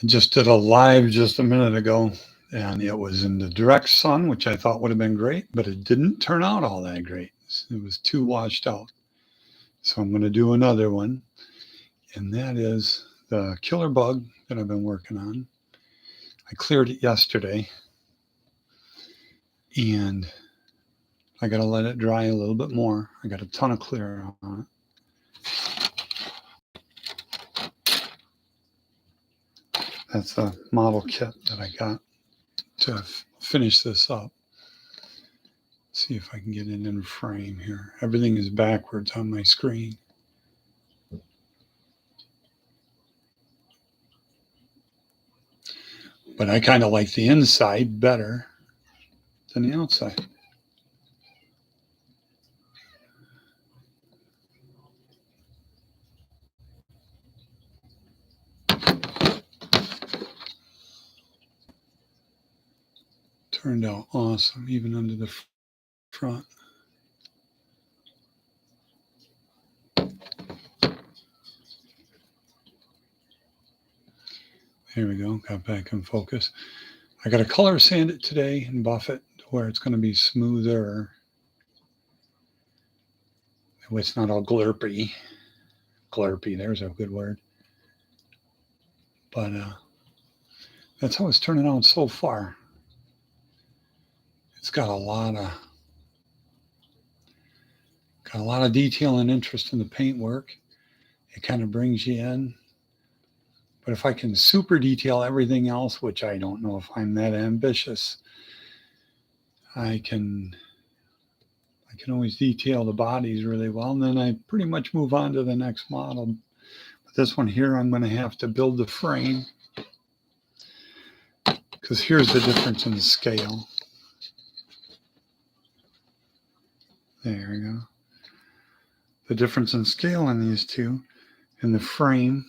I just did a live just a minute ago, and it was in the direct sun, which I thought would have been great, but it didn't turn out all that great. It was too washed out. So I'm going to do another one, and that is the killer bug that I've been working on. I cleared it yesterday, and I got to let it dry a little bit more. I got a ton of clear on it. That's the model kit that I got to finish this up. See if I can get it in frame here. Everything is backwards on my screen. But I kind of like the inside better than the outside. Turned out awesome, even under the front. There we go, got back in focus. I got to color sand it today and buff it to where it's going to be smoother. It's not all glurpy. Glurpy, there's a good word. But that's how it's turning out so far. It's got a lot of detail and interest in the paintwork. It kind of brings you in. But if I can super detail everything else, which I don't know if I'm that ambitious, I can always detail the bodies really well, and then I pretty much move on to the next model. But this one here, I'm going to have to build the frame, because here's the difference in the scale. There we go. The difference in scale in these two, and the frame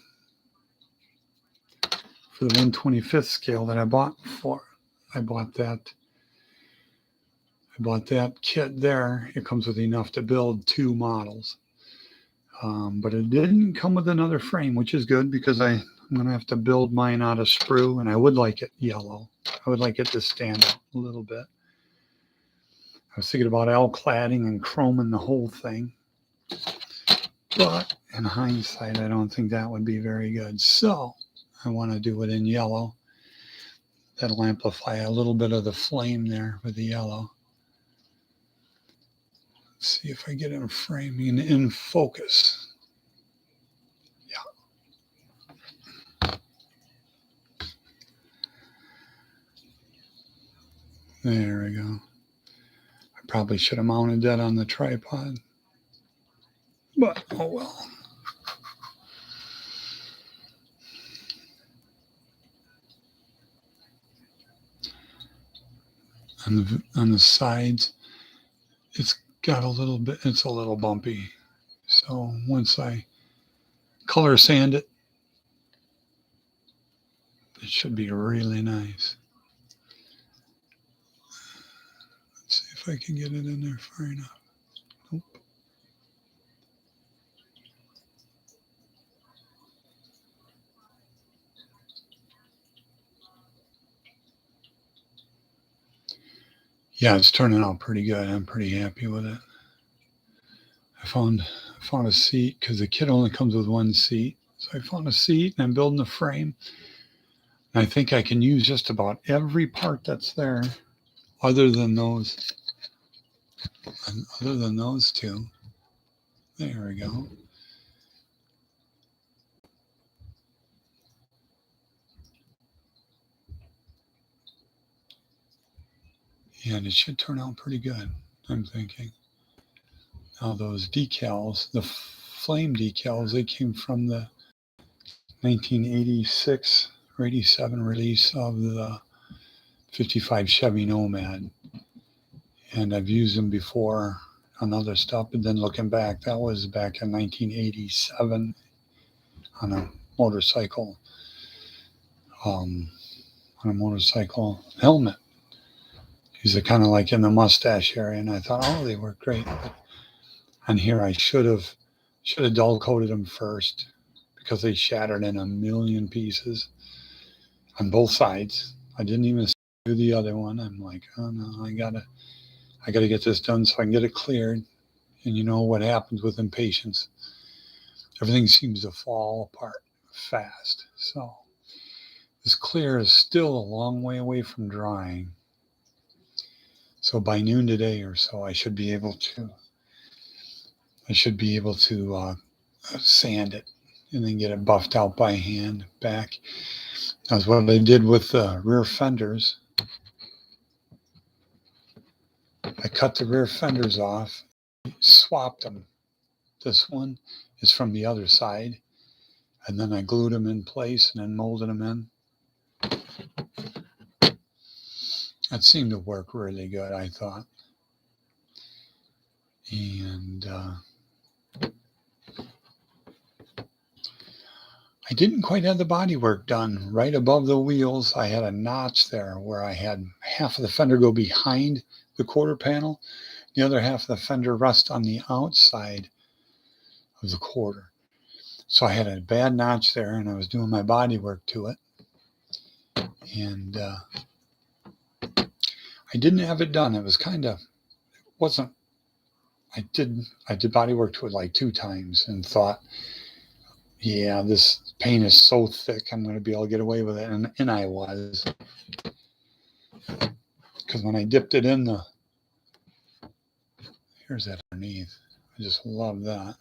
for the 1/25th scale that I bought before. I bought that kit there. It comes with enough to build 2 models. But it didn't come with another frame, which is good because I'm going to have to build mine out of sprue, and I would like it yellow. I would like it to stand out a little bit. I was thinking about cladding and chroming the whole thing. But in hindsight, I don't think that would be very good. So I want to do it in yellow. That'll amplify a little bit of the flame there with the yellow. Let's see if I get it in framing in focus. Yeah. There we go. I probably should have mounted that on the tripod. But, oh well. On the sides, it's got a little bumpy. So once I color sand it, it should be really nice. Let's see if I can get it in there far enough. Nope. Yeah, it's turning out pretty good. I'm pretty happy with it. I found a seat because the kit only comes with 1 seat. So I found a seat and I'm building a frame. And I think I can use just about every part that's there other than those 2. There we go. And it should turn out pretty good, I'm thinking. Now those decals, the flame decals, they came from the 1986 or 87 release of the 55 Chevy Nomad. And I've used them before on other stuff, but then looking back, that was back in 1987 on a motorcycle helmet. These are kind of like in the mustache area, and I thought, oh, they work great. But on here, I should have dull coated them first because they shattered in a million pieces. on both sides. I didn't even do the other one. I'm like, oh no, I gotta get this done so I can get it cleared. And you know what happens with impatience? Everything seems to fall apart fast. So this clear is still a long way away from drying. So by noon today or so, I should be able to sand it and then get it buffed out by hand back. That's what I did with the rear fenders. I cut the rear fenders off, swapped them. This one is from the other side, and then I glued them in place and then molded them in. That seemed to work really good, I thought. And I didn't quite have the body work done. Right above the wheels, I had a notch there where I had half of the fender go behind the quarter panel. The other half of the fender rest on the outside of the quarter. So I had a bad notch there, and I was doing my body work to it. And I didn't have it done. It was wasn't. I did body work to it like 2 times and thought, yeah, this paint is so thick, I'm going to be able to get away with it. And I was. Because when I dipped it in here's that underneath. I just love that.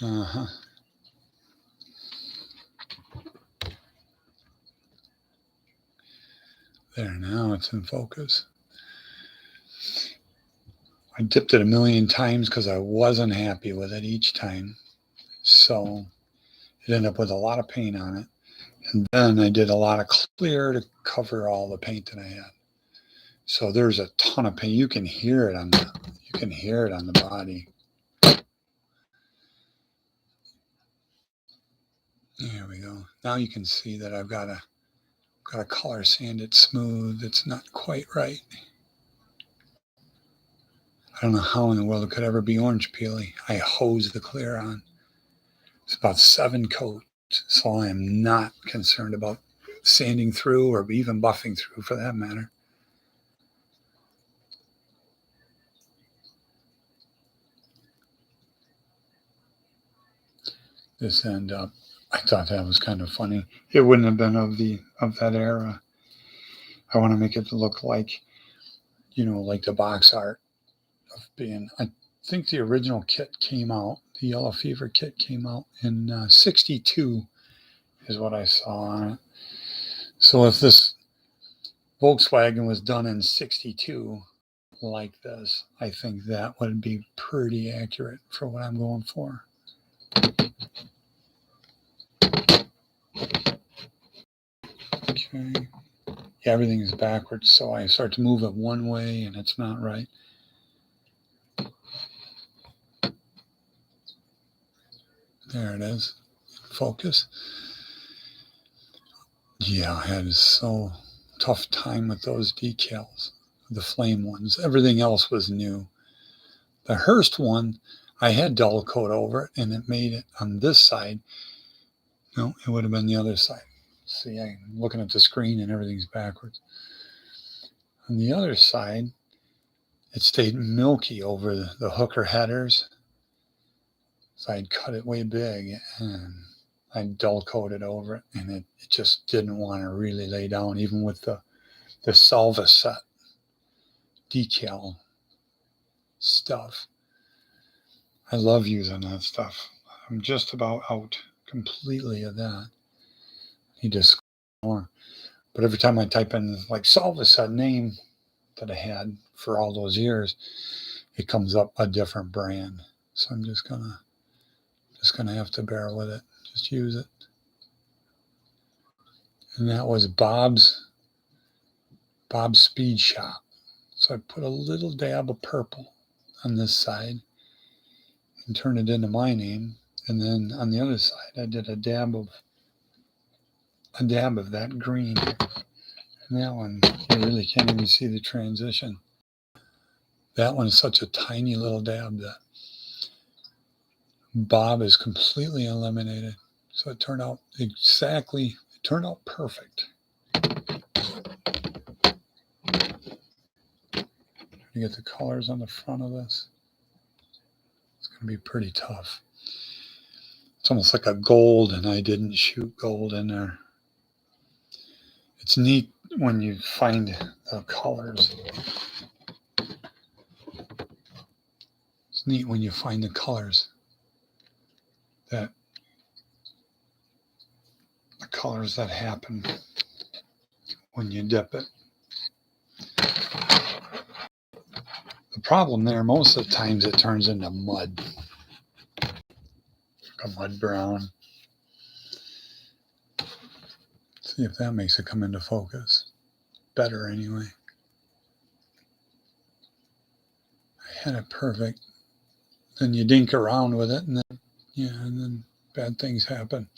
Uh-huh. There, now it's in focus. I dipped it a million times because I wasn't happy with it each time. So it ended up with a lot of paint on it. And then I did a lot of clear to cover all the paint that I had. So there's a ton of paint. You can hear it on the body. There we go. Now you can see that I've got to color sand it smooth. It's not quite right. I don't know how in the world it could ever be orange peely. I hose the clear on. It's about 7 coats, so I am not concerned about sanding through or even buffing through for that matter. This end up, I thought that was kind of funny. It wouldn't have been of that era. I want to make it look like, like the box art of being. I think the original kit came out. The Yellow Fever kit came out in '62, is what I saw on it. So if this Volkswagen was done in '62 like this, I think that would be pretty accurate for what I'm going for. Okay. Yeah, everything is backwards, so I start to move it one way and it's not right. There it is. Focus. Yeah, I had so tough time with those decals, the flame ones. Everything else was new. The Hearst one, I had dull coat over it, and it made it on this side. No, it would have been the other side. See, I'm looking at the screen and everything's backwards. On the other side, it stayed milky over the hooker headers. So I'd cut it way big and I'd dull coated over it, and it just didn't want to really lay down, even with the Salva set decal stuff. I love using that stuff. I'm just about out completely of that. Need to score more. But every time I type in like Salva set name that I had for all those years, it comes up a different brand. So I'm just gonna have to bear with it. Just use it. And that was Bob's Speed Shop. So I put a little dab of purple on this side and turned it into my name. And then on the other side, I did a dab of that green. And that one, you really can't even see the transition. That one is such a tiny little dab that Bob is completely eliminated. So it turned out perfect. You get the colors on the front of this. It's going to be pretty tough. It's almost like a gold, and I didn't shoot gold in there. It's neat when you find the colors. It's neat when you find the colors that happen when you dip it. The problem there, most of the times it turns into mud, like a mud brown. See if that makes it come into focus. Better anyway. I had it perfect. Then you dink around with it, and then bad things happen.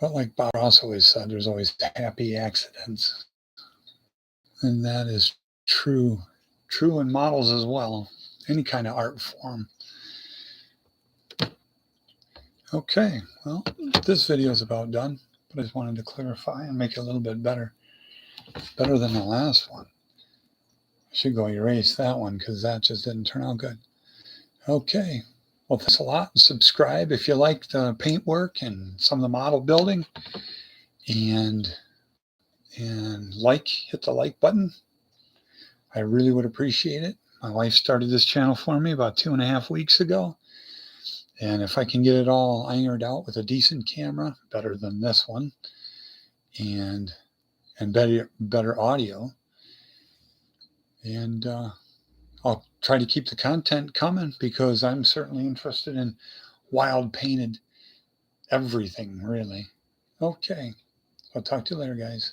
But like Bob Ross always said, there's always happy accidents. And that is true in models as well. Any kind of art form. Okay, well, this video is about done, but I just wanted to clarify and make it a little bit better. Better than the last one. I should go erase that one because that just didn't turn out good. Okay, well, thanks a lot. Subscribe if you like the paint work and some of the model building. And hit the like button. I really would appreciate it. My wife started this channel for me about 2.5 weeks ago. And if I can get it all ironed out with a decent camera, better than this one, and better audio, and I'll try to keep the content coming because I'm certainly interested in wild painted everything, really. Okay, I'll talk to you later, guys.